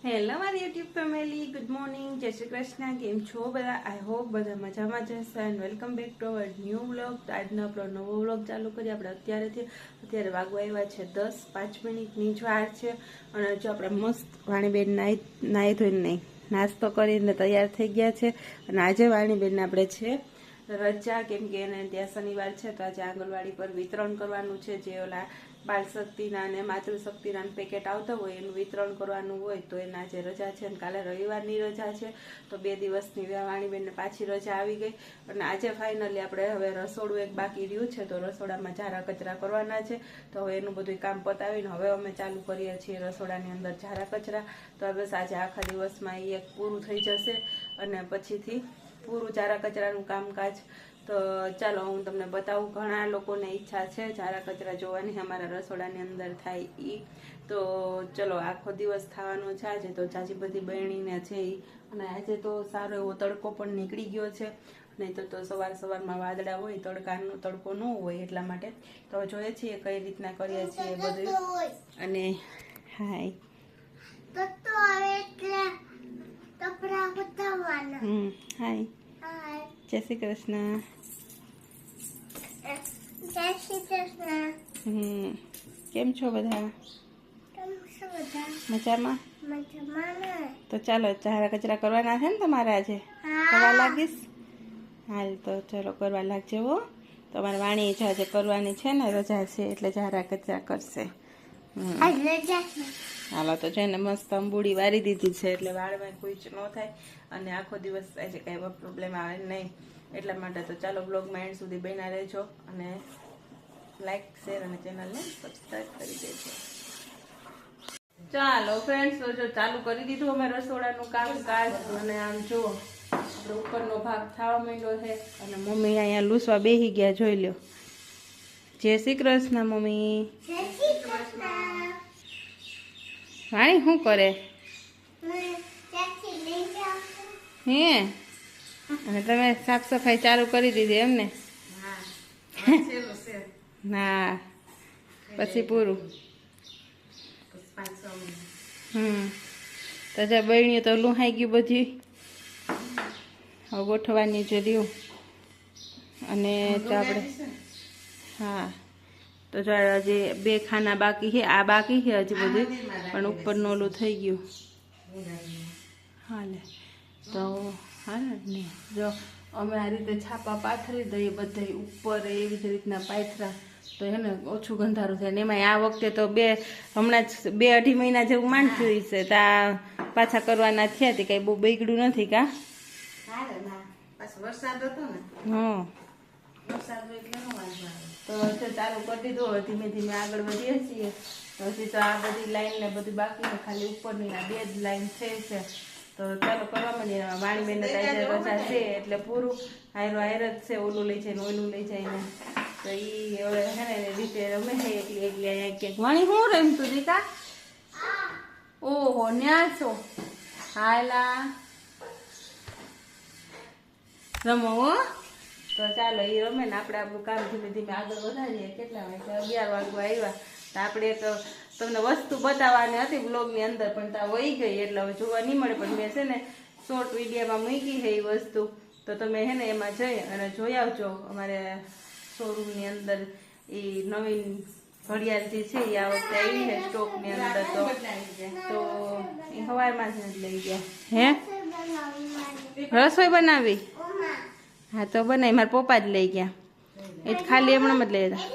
Hello મારી YouTube family, good morning, જય શ્રી કૃષ્ણ. કેમ છો બધા? આઈ હોપ બધા મજામાં જ હશે and welcome back to our new vlog. આજનો આપણો નવો વ્લોગ ચાલુ કરીએ આપણે અત્યારે વાગવા આવ્યા છે 10:05 જ વાર છે. અને જો આપણે મસ્ત વાણીબેન નાહી ધોઈને નહીં નાસ્તો કરીને તૈયાર થઈ ગયા છે. અને આજે વાણીબેનને આપણે છે રજા, કેમ કે એને ત્યાં શનિવાર છે તો આજે આંગણવાડી પર વિતરણ કરવાનું છે. જે ઓલા બાળ શક્તિના અને માતૃશક્તિના પેકેટ આવતા હોય એનું વિતરણ કરવાનું હોય તો એના આજે રજા છે. અને કાલે રવિવારની રજા છે તો 2 દિવસની વાણીબેનને પાછી રજા આવી ગઈ. અને આજે ફાઇનલી આપણે હવે રસોડું એક બાકી રહ્યું છે તો રસોડામાં ઝારા કચરા કરવાના છે. તો હવે એનું બધું કામ પતાવીને હવે અમે ચાલુ કરીએ છીએ રસોડાની અંદર ઝારા કચરા. તો બસ આજે આખા દિવસમાં એ એક પૂરું થઈ જશે અને પછીથી પૂરું ઝારા કચરાનું કામકાજ. તો ચાલો હું તમને બતાવું. ઘણા લોકોને ઈચ્છા છે ઝારા કચરા જોવાની અમારા રસોડાની અંદર થાય એ. તો ચલો આખો દિવસ થવાનો છે આજે. તો જાજી બધી બહેણીને છે એ. અને આજે તો સારો એવો તડકો પણ નીકળી ગયો છે, નહીં તો સવારમાં વાદળા હોય, તડકો ન હોય એટલા માટે. તો જોઈએ છીએ કઈ રીતના કરીએ છીએ બધું. અને હાય હાય, જય શ્રી કૃષ્ણ. જય શ્રી કૃષ્ણ. કેમ છો બધા? મજામાં? તો ચાલો ઝારા કચરા કરવાના છે ને તમારે આજે? કરવા લાગીશ? હાલ તો ચલો કરવા લાગજો હો. તમારે વાણી છે આજે કરવાની છે ને, રજા છે એટલે ઝારા કચરા કરશે. હાલો તો જઈને મસ્ત અંબુડી વારી દીધી છે એટલે વાળમાં કોઈ જ ન થાય અને આખો દિવસ આજે કઈ પ્રોબ્લેમ આવે નહીં. એટલા માટે તો ચાલો બ્લોગમાં એન્ડ સુધી બન્યા રહેજો અને લાઈક, શેર અને ચેનલને સબસ્ક્રાઈબ કરી દેજો. ચાલો ફ્રેન્ડ્સ, તો જો ચાલુ કરી દીધું અમે રસોડાનું કામકાજ. અને આમ જુઓ આપણે ઉપરનો ભાગ થવા માંડ્યો છે અને મમ્મી અહીંયા લૂસવા બેસી ગયા, જોઈ લ્યો. જય શ્રી કૃષ્ણ મમ્મી. જય શ્રી કૃષ્ણ. વાણી શું કરે હે? અને તમે સાફ સફાઈ ચાલુ કરી દીધી એમને? ના પછી પૂરું. તો જે બહેણીઓ તો લુહાઈ ગયું બધી, હવે ગોઠવાની જ રહ્યું. અને તો આપણે હા તો જો હજી 2 ખાના બાકી છે. આ બાકી છે હજી બધું, પણ ઉપરનું ઓલું થઈ ગયું. હાલે તો હાલે ને. જો અમે આ રીતે છાપા પાથરી દઈએ બધા ઉપર, એવી જ રીતના પાથરા તો હે ને ઓછું ગંધારું થાય. ને એમાં આ વખતે તો હમણાં જ 2-2.5 મહિના જેવું માંડ થયું છે. તા પાછા કરવાના થયા તે કઈ બહુ બગડ્યું નથી કા? વરસાદ હતો ને, હા વરસાદ એટલે નો વાંધો આવે. તો ચાલુ કરી દીધું. ધીમે ધીમે આગળ વધીએ છીએ. હજી તો આ બધી લાઈન ને બધી બાકી છે, ખાલી ઉપરની આ 2 જ લાઈન છે. તો ચાલો કરવા માંડીએ. વાણીબેન રજા છે એટલે પૂરું હાયર જ છે. ઓલું લઈ જાય ને ઓલું લઈ જાય ને તો ઈ હવે હે ને રીતે રમે છે એકલી અહીંયા ક્યાંક. વાણી શું રમતું દીકા? ઓહો ન્યા છો? હાલા રમો હો. તો ચાલો એ રમે ને આપણે આપણું કામ ધીમે ધીમે આગળ વધારીએ. કેટલા વાગે? 11 વાગવા આવ્યા. તો આપણે તો તમને વસ્તુ બતાવવાની હતી બ્લોગની અંદર, પણ ત્યાં વહી ગઈ એટલે હવે જોવા નહીં મળે. પણ મેં છે ને શોર્ટ વિડીયોમાં મૂકી છે એ વસ્તુ, તો તમે હે ને એમાં જઈ અને જોઈ આવજો. અમારે શોરૂમની અંદર એ નવીન ઘડિયાળ જે છે એ આ વખતે આવી છે સ્ટોકની અંદર. તો એ સવારમાં જ લઈ ગયા. હે રસોઈ બનાવી? હા તો બનાવી. મારા પપ્પા જ લઈ ગયા. એ જ ખાલી એમણે જ લઈ ગયા.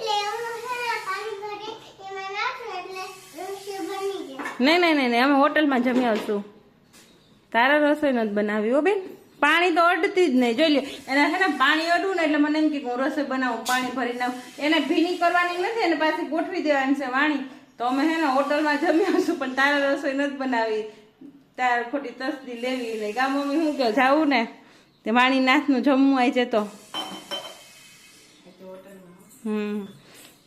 નહીં અમે હોટલમાં જમી આવશું. તારા રસોઈ નથી બનાવી હો બેન. પાણી તો અડતી જ નહીં. જોઈ લો એને છે ને પાણી અડવું ને એટલે મને એમ કે હું રસોઈ બનાવું, પાણી ભરી નાખું. એને ભીની કરવાની નથી, એને પાછી ગોઠવી દેવાની છે વાણી. તો અમે હે ને હોટલમાં જમી આવશું, પણ તારા રસોઈ નથી બનાવી. તારે ખોટી તસ્દી લેવી નહીં. ગા મમ્મી શું કહો જાવું ને તે વાણી નાથનું જમવું આવી જતો.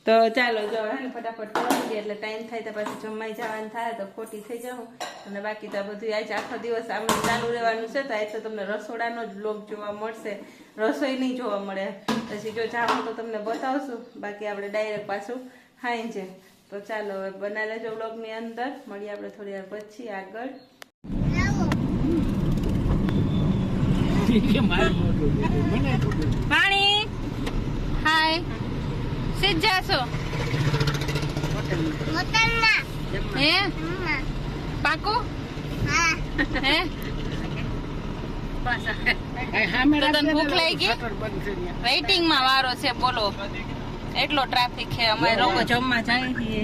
તો ચાલો જો હે ને ફટાફટ કરી દઈએ એટલે ટાઈમ થાય તો પછી જમાઈ જવાનું થાય તો ખોટી થઈ જાઉં. અને બાકી તો બધું આજે આખો દિવસ આમ ચાલુ રહેવાનું છે. તો આજે તો તમને રસોડાનો જ બ્લોગ જોવા મળશે, રસોઈ નહીં જોવા મળે. પછી જો જાઉં તો તમને બતાવશું. બાકી આપણે ડાયરેક્ટ પાછું ખાઈ છે. તો ચાલો હવે બનાવી લેજો બ્લોગની અંદર. મળીએ આપણે થોડી વાર પછી આગળ. પાણી હાય સીધ જાશો મોતરના હે મમ્મા પાકું હા હે તો તને ભૂખ લાગી વેઇટિંગ માં વારો છે બોલો એટલો ટ્રાફિક છે અમે લોકો જમવા જાય છીએ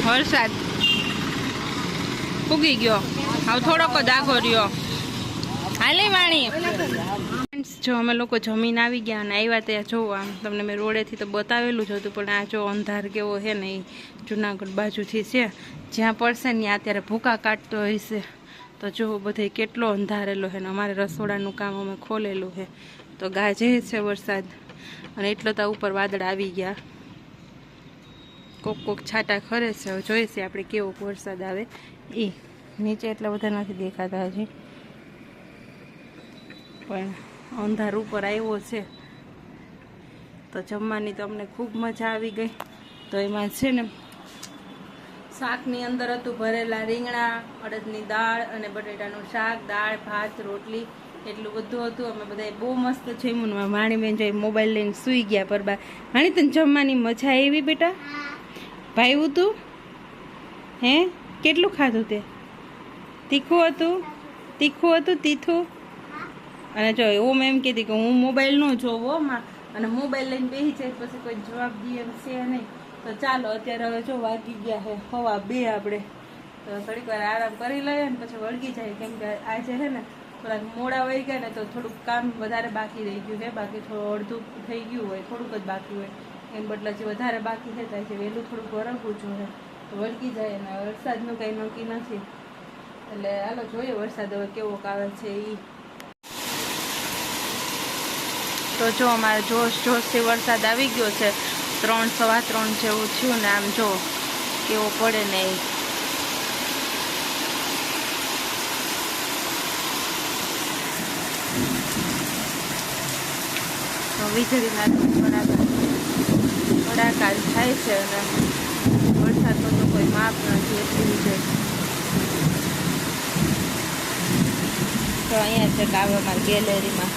વરસાદ ઉગી ગયો હવે થોડોક જ આખો રહ્યો હાલી વાણી જો અમે લોકો જમીન આવી ગયા અને આવ્યા ત્યાં જોવો આમ તમને મેં રોડેથી તો બતાવેલું જ હતું પણ આ જો અંધાર કેવો છે ને એ જુનાગઢ બાજુથી છે જ્યાં પડશે ને ત્યાં અત્યારે ભૂકા કાઢતો હશે તો જો બધે કેટલો અંધારેલો છે ને અમારે રસોડાનું કામ અમે ખોલેલું છે તો ગાજે છે વરસાદ અને એટલો તો ઉપર વાદળ આવી ગયા કોક કોક છાંટા ખરે છે હવે જોઈશે આપણે કેવો વરસાદ આવે એ નીચે એટલા બધા નથી દેખાતા હજી પણ અંધાર ઉપર આવ્યો છે તો જમવાની તો અમને ખૂબ મજા આવી ગઈ તો એમાં છે ને શાકની અંદર હતું ભરેલા રીંગણા અડદની દાળ અને બટેટાનું શાક દાળ ભાત રોટલી એટલું બધું હતું અમે બધા બહુ મસ્ત જમ્યું માણીબેન જો મોબાઈલ લઈને સૂઈ ગયા પરબા માણી તને જમવાની મજા આવી બેટા ભાઈવું તું હે કેટલું ખાધું તે તીખું હતું તીખું અને જો એવું મેં એમ કીધી કે હું મોબાઈલ ન જોવો માં અને મોબાઈલ લઈને બેસી જાય પછી કોઈ જવાબ દે એમ છે નહીં તો ચાલો અત્યારે હવે જો વાગી ગયા છે 1:30 આપણે તો થોડીક વાર આરામ કરી લઈએ ને પછી વળગી જાય કેમ કે આજે છે ને થોડાક મોડા વહી ગયા ને તો થોડુંક કામ વધારે બાકી રહી ગયું છે બાકી થોડું અડધું થઈ ગયું હોય થોડુંક જ બાકી હોય એમ બદલે જે વધારે બાકી થતા છે વહેલું થોડુંક વરગવું જોઈએ તો વળગી જાય અને વરસાદનું કંઈ નક્કી નથી એટલે હાલો જોઈએ વરસાદ હવે કેવો આવે છે એ તો જો અમારે જોશથી વરસાદ આવી ગયો છે 3 સવા 3 જેવું થયું ને આમ જો કેવો પડે ને એ વીજળીના ભડાકા થાય છે અને વરસાદનો તો કોઈ માપ નથી એટલી વીજળી તો અહીંયા છે કાવે અમારી ગેલેરીમાં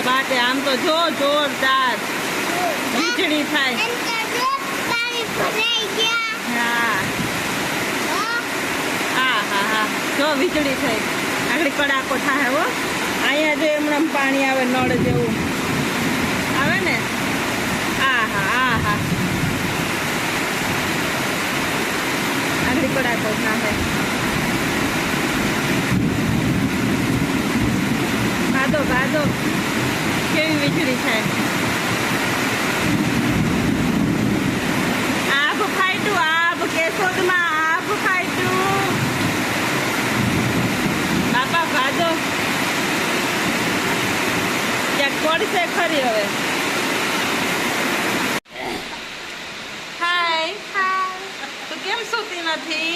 બાટે આમ તો જો જોરદાર વીજળી થાય હા જો વીજળી થાય આગળ કડાકો થાય હો અહીંયા જો એમણામ પાણી આવે નળ જેવું આવે ને હા આગળ કડાકો થાય ભાદો કેવી વીજળી થાય આભ ફાટ્યું આભ કેશોદમાં આભ ફાટ્યું બાપા ભાદો ક્યાંક પડશે ખરી હવે હાય તું કેમ સૂતી નથી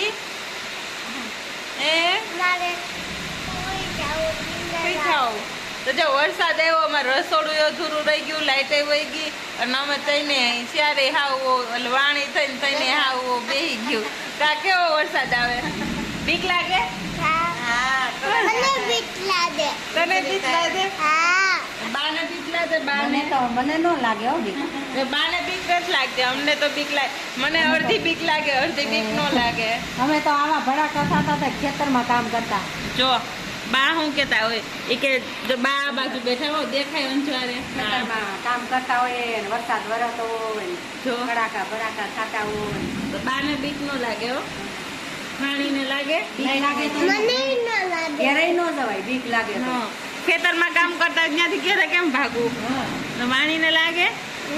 તો જો વરસાદ આવ્યો અમારે રસોડું અધૂરું રહી ગયું લાઈટ વહી ગઈ અને અમે તઈને ત્યારે હાવો વાણી થઈને તઈને હાવો બેહી ગયું કા કેવો વરસાદ આવે બીક લાગે તને બીક લાગે બાને બીક લાગે મને તો મને ન લાગે હો બીક. બાને બીક નથી લાગતી, અમને તો બીક લાગે. મને અડધી બીક લાગે, અડધી બીક ન લાગે. અમે તો આવા ભડાકા થતા હતા ખેતરમાં કામ કરતા. જો બા શું કેતા હોય એ કે જો બા આ બાજુ બેઠા હોય દેખાય અંજવારે ખેતરમાં કામ કરતા હોય ને વરસાદ વરસતો હોય ને જો ભડાકા ભડાકા થતા હોય. તો બાને બીક ન લાગે હો. ખાણીને લાગે બીક લાગે તો મને ન લાગે. ઘેરાઈ ન જવાય બીક લાગે તો. હા. ખેતરમાં કામ કરતા ત્યાંથી ઘેરે કેમ ભાગવું? હા. તો વાણીને લાગે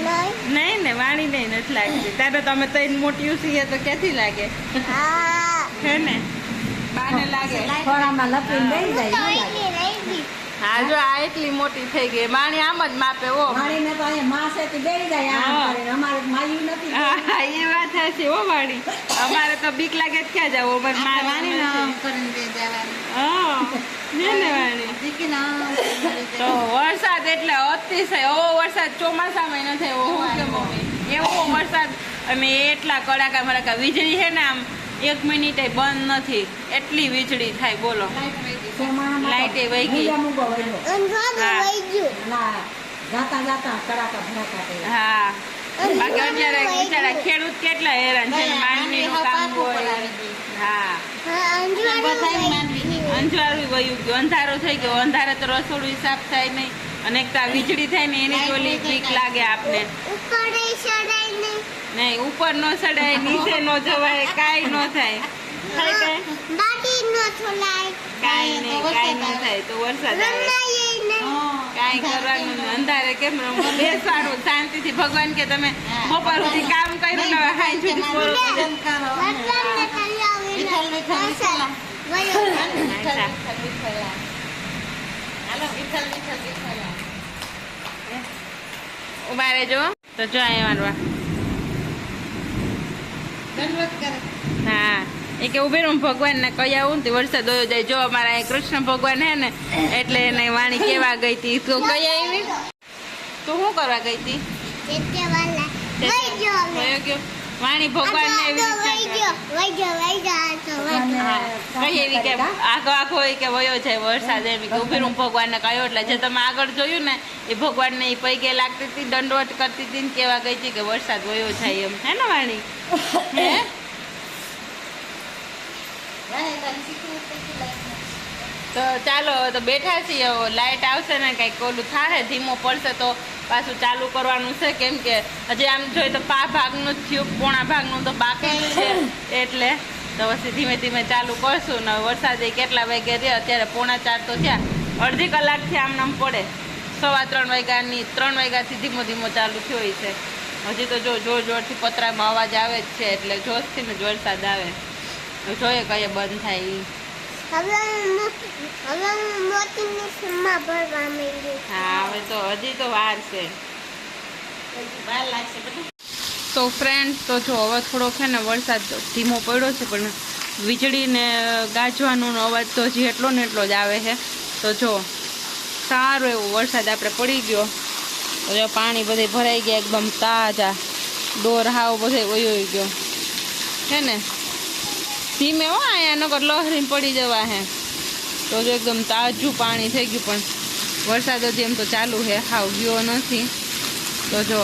નહીં. નહીં ને, વાણી નહીં નથી લાગતી. ત્યારે તો અમે ત્રણ મોટી છીએ તો ક્યાંથી લાગે હા. હે ને? બાને લાગે. ખોળામાં લપીને બેસી જાય ન લાગે. એટલી રહી ગઈ. હા જો આ એટલી મોટી થઈ ગઈ. વાણી આમ જ માપે ઓ. વાણીને તો અહીંયા માસેથી બેસી જાય આમ હા. કરીને. અમારે માયું નથી. હા એ વાત સાચી હો વાણી. અમારે તો બીક લાગે તો ક્યાં જાવ? અમારે વાણી હા હે ને વાણી. તો વરસાદ એટલે અતિશય એવો વરસાદ ચોમાસામાં ન થાય એવો. હું કે મમ્મી એવો વરસાદ અને એટલા કડાકા ભડાકા વીજળી છે ને આમ 1 મિનિટે બંધ નથી, એટલી વીજળી થાય બોલો. લાઈટે વહી ગઈ. મૂગો વહ્યો. અંધારું હા. વહી ગયું. ના જાતા જાતા કડાકા ભડાકા થયા. હા બાકી અત્યારે બિચારા ખેડૂત કેટલા હેરાન છે ને માંડવીનું કામ હોય. હા હા, અંધારું વહી ગયું. અંધારું વયું ગયું, અંધારો થઈ ગયો. અંધારે તો રસોડું સાફ થાય નહીં અને એક તો આ વીજળી થાય ને એની જ ઓલી બીક લાગે આપને. ઉપર ચડાય નહીં. નહીં ઉપર નો ચડાય, નીચે નો જવાય, કાંઈ નો થાય. થાય કાંઈ? દાદી ન છોલાય. કાંઈ નહીં, કાંઈ ન થાય. તો વરસાદ આવે રમાય નહીં. કાંઈ કરવાનું નહીં. અંધારે કેમ રમવું? બેસવાનું શાંતિથી. ભગવાન કે તમે બપોર સુધી કામ કર્યું ને હવે સાંજ સુધી પૂરું કરો. વરસાદને તલાવીને વરસાદ વયો ગયો. ઉભા રહેજો. તો જો અહીંયા મારવા. હા એ કે ઉભી રહું ભગવાનને કહી આવું ને તે વરસાદ વયો જાય. જો અમારા અહીં કૃષ્ણ ભગવાન હે ને એટલે એને વાણી કેવા ગઈ હતી. તું કઈ આવી? તું શું કરવા ગઈ હતી? એટલે વાલા વહી ગયો હવે. વયો ગયો. વાણી ભગવાનને એવી આ તો વહી રીતના ગયો. વહી ગયો, વહી ગયો. આ તો વહી ગયો. હા, કઈ એવી કે આખો આખો હોય કે વયો જાય વરસાદ એમ કે ઉભી રહું ભગવાનને કહ્યો. એટલે જે તમે આગળ જોયું ને એ ભગવાનને એ પૈકે લાગતી હતી, દંડવટ કરતી હતી ને કેવા ગઈ હતી કે વરસાદ વયો જાય એમ. હે ને વાણી? હે તો ચાલો તો બેઠા છીએ. લાઈટ આવશે ને કંઈક ઓલું થાય, ધીમો પડશે તો પાછું ચાલુ કરવાનું છે. કેમ કે હજી આમ જોઈએ તો ભાગનું જ થયું, પોણા ભાગનું તો બાકી જ છે. એટલે તો પછી ધીમે ધીમે ચાલુ કરશું ને. વરસાદ કેટલા વાગે રહે? અત્યારે 3:45 તો થયા. અડધી કલાકથી આમ નામ પડે. 3:15 વાગ્યાની 3 વાગ્યાથી ધીમો ધીમો ચાલુ થયો છે. હજી તો જો જોર જોરથી પતરામાં અવાજ આવે જ છે. એટલે જોશથી ને જ વરસાદ આવે. જોઈએ કઈ બંધ થાય ઈ. હવે હું મોતીની સીમા ભરવા માંડી. હા હવે તો હજી તો વાર છે. તો ફ્રેન્ડ તો જો હવે થોડોક છે ને વરસાદ ધીમો પડ્યો છે પણ વીજળી ને ગાજવાનો અવાજ તો હજી એટલો ને એટલો જ આવે છે. તો જો સારો એવો વરસાદ આપણે પડી ગયો. તો જો પાણી બધે ભરાઈ ગયા એકદમ તાજા. ડોર હાવ બધે વયો ગયો છે ને. ધીમે હો અહીંયા નકર લહરીને પડી જવા હે. તો જો એકદમ તાજું પાણી થઈ ગયું પણ વરસાદ હજી એમ તો ચાલુ છે, હાવ ગયો નથી. તો જો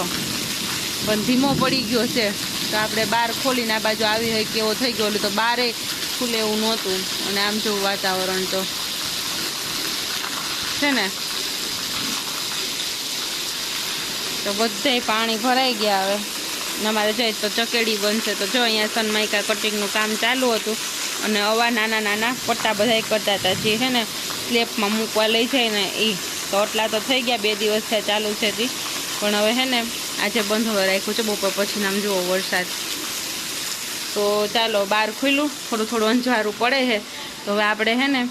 પણ ધીમો પડી ગયો છે. તો આપણે બહાર ખોલીને આ બાજુ આવી હોય કેવો થઈ ગયો. ઓલું તો બારે ખુલે એવું નહોતું. અને આમ જેવું વાતાવરણ તો છે ને. તો બધે પાણી ભરાઈ ગયા. હવે અમારે જાય તો ચકેડી બનશે. તો જો અહીંયા સનમાઇકા કટિંગનું કામ ચાલુ હતું અને આવા નાના નાના પટ્ટા બધા કરતા હતા જે છે ને સ્લેબમાં મૂકવા લઈ જાય ને એ. તો એટલા તો થઈ ગયા, 2 દિવસ થયા ચાલુ છે તે. પણ હવે છે ને આજે બંધ હવે રાખ્યું છે. બપોર પછી આમ જુઓ વરસાદ. તો ચાલો બહાર ખુલ્લું, થોડું થોડું અંજવાળું પડે છે. તો હવે આપણે છે ને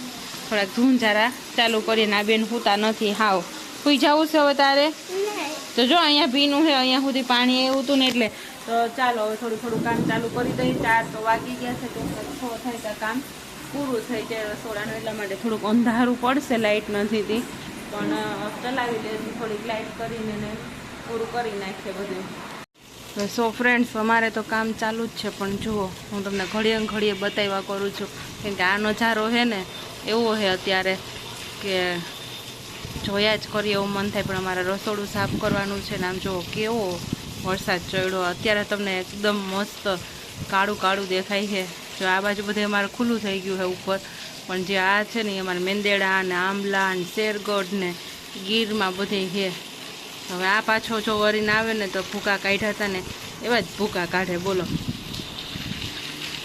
થોડાક ધૂંઝારા ચાલુ કરીએ. આ બેન સૂતા નથી હાવ. સુઈ જવું છે હવે તારે? તો જો અહીંયા ભીનું છે, અહીંયા સુધી પાણી એવું હતું ને એટલે. તો ચાલો હવે થોડું થોડું કામ ચાલુ કરી દઈએ. 4 તો વાગી ગયા છે. તો 6 થાય ત્યાં કામ પૂરું થઈ જાય રસોડાનું. એટલા માટે થોડુંક અંધારું પડશે, લાઇટ નથી તી પણ ચલાવી લઈશું. થોડીક લાઇટ કરીને ને પૂરું કરી નાખીએ બધું. સો ફ્રેન્ડ્સ અમારે તો કામ ચાલુ જ છે. પણ જુઓ હું તમને ઘડીએ ઘડીએ બતાવ્યા કરું છું કેમ કે આ નજારો છે ને એવો છે અત્યારે કે જોયા જ કરીએ એવું મન થાય, પણ અમારે રસોડું સાફ કરવાનું છે ને આમ જો કેવો વરસાદ ચડ્યો. અત્યારે તમને એકદમ મસ્ત કાળું કાળું દેખાય છે. જો આ બાજુ બધે અમારે ખુલ્લું થઈ ગયું છે ઉપર, પણ જે આ છે ને એ અમારે મેંદેડા ને આંબલા ને શેરગઢ ને ગીરમાં બધે છે. હવે આ પાછો જો વરીને આવે ને તો ભૂકા કાઢ્યા હતા ને એવા જ ભૂકા કાઢે. બોલો,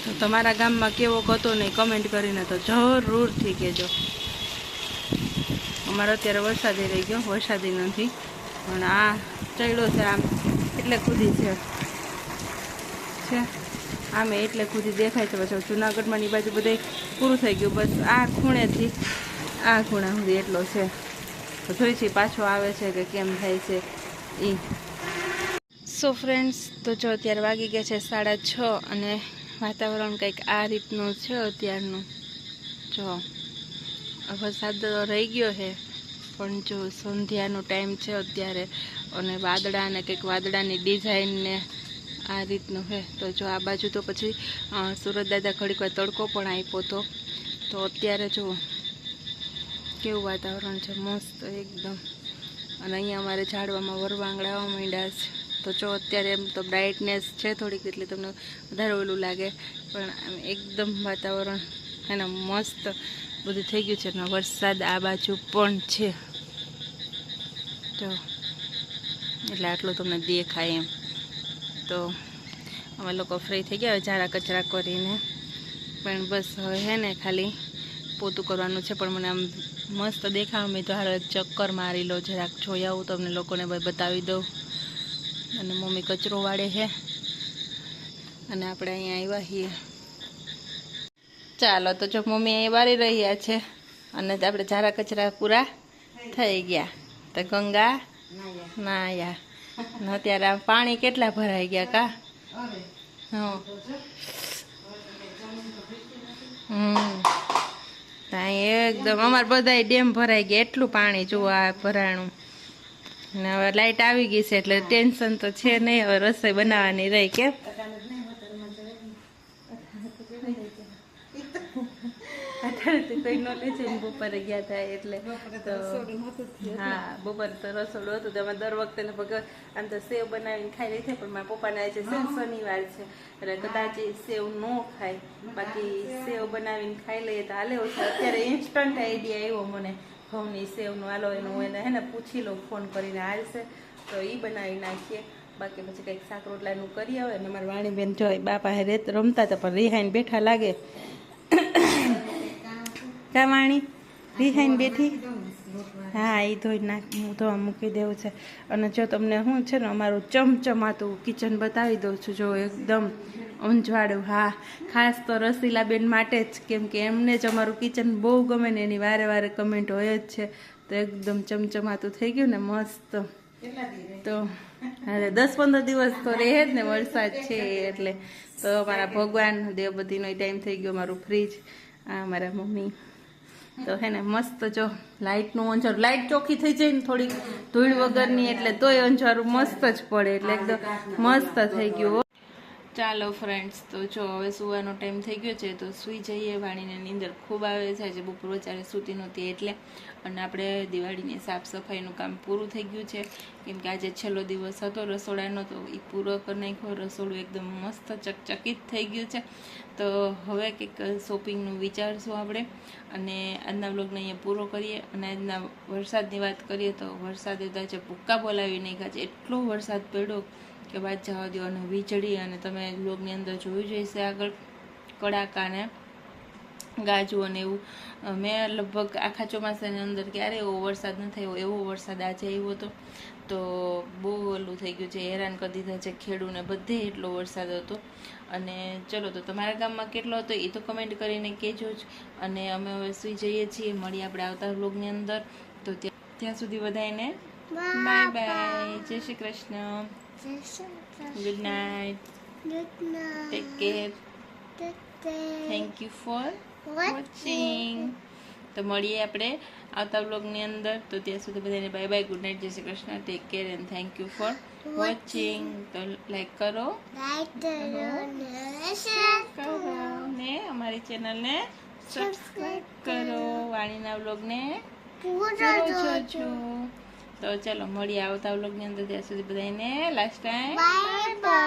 તો તમારા ગામમાં કેવો હતો ને કમેન્ટ કરીને તો જરૂરથી કહેજો. અમારો અત્યારે વરસાદી રહી ગયો, વરસાદી નથી, પણ આ ચડ્યો છે આમ એટલે ખુદી છે આમે એટલે ખુદી દેખાય છે. પછી જુનાગઢમાં ની બાજુ બધે પૂરું થઈ ગયું, બસ આ ખૂણેથી આ ખૂણા સુધી એટલો છે. તો જોઈ છે પાછો આવે છે કે કેમ થાય છે એ. સો ફ્રેન્ડ્સ, તો જો અત્યારે વાગી ગયા છે 6:30 અને વાતાવરણ કંઈક આ રીતનું છે અત્યારનું. જો વરસાદ રહી ગયો છે, પણ જો સંધ્યાનો ટાઈમ છે અત્યારે અને વાદળા ને કંઈક વાદળાની ડિઝાઇન ને આ રીતનું છે. તો જો આ બાજુ તો પછી સુરત દાદા ઘડીક વાર તડકો પણ આપ્યો હતો. તો અત્યારે જો કેવું વાતાવરણ છે, મસ્ત એકદમ. અને અહીંયા અમારે ઝાડવામાં વરવાંગડાઓ માંડ્યા છે. તો જો અત્યારે એમ તો બ્રાઇટનેસ છે થોડીક, એટલે તમને વધારે ઓલું લાગે, પણ એકદમ વાતાવરણ એના મસ્ત બધું થઈ ગયું છે. અને વરસાદ આ બાજુ પણ છે જો, એટલે આટલું તમને દેખાય એમ. તો અમે લોકો ફ્રી થઈ ગયા ઝાડા કચરા કરીને, પણ બસ હવે હે ને ખાલી પોતું કરવાનું છે. પણ મને આમ મસ્ત દેખાવ, મેં તો હારો એક ચક્કર મારી લો, જરાક જોઈ આવું તમને લોકોને બતાવી દઉં. અને મમ્મી કચરો વાળે છે અને આપણે અહીંયા આવ્યા છીએ. ચાલો, તો જો મમ્મી અહીં વાળી રહ્યા છે અને આપણે ઝારા કચરા પૂરા થઈ ગયા. તો ગંગા નાયા ને અત્યારે આ પાણી કેટલા ભરાઈ ગયા કા. એકદમ અમારે બધા ડેમ ભરાઈ ગયા, એટલું પાણી જોવા આ ભરાણું. ને હવે લાઈટ આવી ગઈ છે એટલે ટેન્શન તો છે નહીં. હવે રસોઈ બનાવવાની રહી. કેમ અત્યારે કોઈ નોલેજ છે બપોરે ગયા હતા એટલે તો હા, બપોરે તો રસોડું હતું. તો અમે દર વખતે લગભગ આમ તો સેવ બનાવીને ખાઈ રહી છે, પણ મારા પપ્પાને આજે શનિવાર છે એટલે કદાચ સેવ ન ખાય, બાકી સેવ બનાવીને ખાઈ લઈએ તો હાલે. અત્યારે ઇન્સ્ટન્ટ આઈડિયા આવ્યો મને ઘઉંની સેવનું. હાલો એનું એને હે ને પૂછી લો ફોન કરીને, હાલશે તો એ બનાવી નાખીએ. બાકી પછી કંઈક શાક રોટલાનું કરી આવે. અને મારા વાણીબેન જો બાપા રેત રમતા હતા, પણ રિહાઈને બેઠા લાગે. કા વાણી રિહાઈને બેઠી? હા, એ ધોઈ નાખ, હું ધોવા મૂકી દેવું છે. અને જો તમને શું છે ને અમારું ચમચમાતું કિચન બતાવી દઉં છું. જો એકદમ અંજવાળું. હા, ખાસ તો રસીલાબેન માટે જ, કેમ કે એમને જ અમારું કિચન બહુ ગમે ને એની વારે વારે કમેન્ટ હોય જ છે. તો એકદમ ચમચમાતું થઈ ગયું ને મસ્ત. તો અરે 10-15 દિવસ તો રહે જ ને, વરસાદ છે એટલે. તો અમારા ભગવાન દેવબતીનો ટાઈમ થઈ ગયો. મારું ફ્રીજ, આ મારા મમ્મી તો હે ને મસ્ત. જો લાઇટનું અંજારું, લાઇટ ચોખ્ખી થઈ જાય ને થોડીક ધૂળ વગરની, એટલે તોય અંજારું મસ્ત જ પડે, એટલે એકદમ મસ્ત થઈ ગયું. ચાલો ફ્રેન્ડ્સ, તો જો હવે સુવાનો ટાઈમ થઈ ગયો છે તો સૂઈ જઈએ. વાણીને નીંદર ખૂબ આવે છે, આજે બપોર વચારે સૂતી નહોતી એટલે. અને આપણે દિવાળીની સાફ સફાઈનું કામ પૂરું થઈ ગયું છે, કેમ કે આજે છેલ્લો દિવસ હતો રસોડાનો, તો એ પૂરો કરી નાખ્યો. રસોડું એકદમ મસ્ત ચકચકિત થઈ ગયું છે. તો હવે કંઈક શોપિંગનું વિચારશું આપણે, અને આજના બ્લોગને અહીંયા પૂરો કરીએ. અને આજના વરસાદની વાત કરીએ તો વરસાદે તો આજે ભૂક્કા બોલાવી નાખ્યા છે. એટલો વરસાદ પડ્યો કે વાત જવા દો. અને વીજળી, અને તમે બ્લોગની અંદર જોયું જઈશે આગળ કડાકા ને ગાજુ અને એવું. મેં લગભગ આખા ચોમાસાની અંદર ક્યારે એવો વરસાદ ન થયો, એવો વરસાદ આજે આવ્યો હતો. તો બહુ ઓલું થઈ ગયું છે, હેરાન કરી દીધા છે ખેડૂને બધે, એટલો વરસાદ હતો. અને ચલો, તો તમારા ગામમાં કેટલો હતો એ તો કમેન્ટ કરીને કહેજો જ. અને અમે હવે સૂઈ જઈએ છીએ, મળીએ આપણે આવતા બ્લોગની અંદર. તો ત્યાં સુધી બધાને બાય બાય, જય Shri Krishna, good night, take care, thank you for watching. તો મળીએ આપણે આવતા બ્લોગની અંદર. તો ત્યાં સુધી બધાને બાય બાય, ગુડ નાઇટ, જય Shri Krishna, take care and thank you for watching. તો લાઈક કરો ને અમારી ચેનલને સબસ્ક્રાઈબ કરો, વાણીના બ્લોગને પૂરો પૂરો છું. તો ચલો મળીએ આવતા વ્લોગની અંદર. ત્યાં સુધી બધાને લાસ્ટ ટાઈમ બાય બાય.